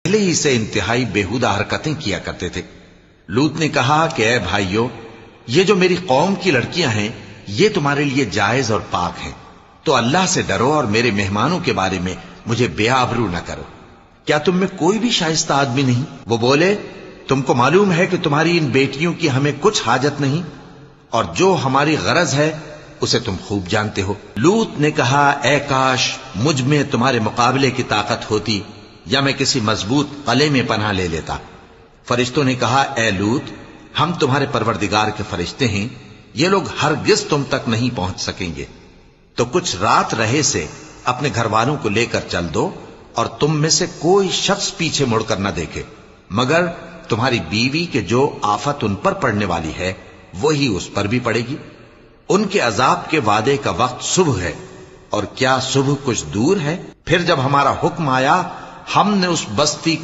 پہلے ہی سے انتہائی بیہودہ حرکتیں کیا کرتے تھے۔ لوط نے کہا کہ اے بھائیو، یہ جو میری قوم کی لڑکیاں ہیں یہ تمہارے لیے جائز اور پاک ہیں، تو اللہ سے ڈرو اور میرے مہمانوں کے بارے میں مجھے بے آبرو نہ کرو۔ کیا تم میں کوئی بھی شائستہ آدمی نہیں؟ وہ بولے، تم کو معلوم ہے کہ تمہاری ان بیٹیوں کی ہمیں کچھ حاجت نہیں، اور جو ہماری غرض ہے اسے تم خوب جانتے ہو۔ لوط نے کہا، اے کاش مجھ میں تمہارے مقابلے کی طاقت ہوتی، یا میں کسی مضبوط قلعے میں پناہ لے لیتا۔ فرشتوں نے کہا، اے لوط، ہم تمہارے پروردگار کے فرشتے ہیں، یہ لوگ ہرگز تم تک نہیں پہنچ سکیں گے، تو کچھ رات رہے سے اپنے گھر والوں کو لے کر چل دو، اور تم میں سے کوئی شخص پیچھے مڑ کر نہ دیکھے، مگر تمہاری بیوی کے جو آفت ان پر پڑنے والی ہے وہی اس پر بھی پڑے گی۔ ان کے عذاب کے وعدے کا وقت صبح ہے، اور کیا صبح کچھ دور ہے؟ پھر جب ہمارا حکم آیا، ہم نے اس بستی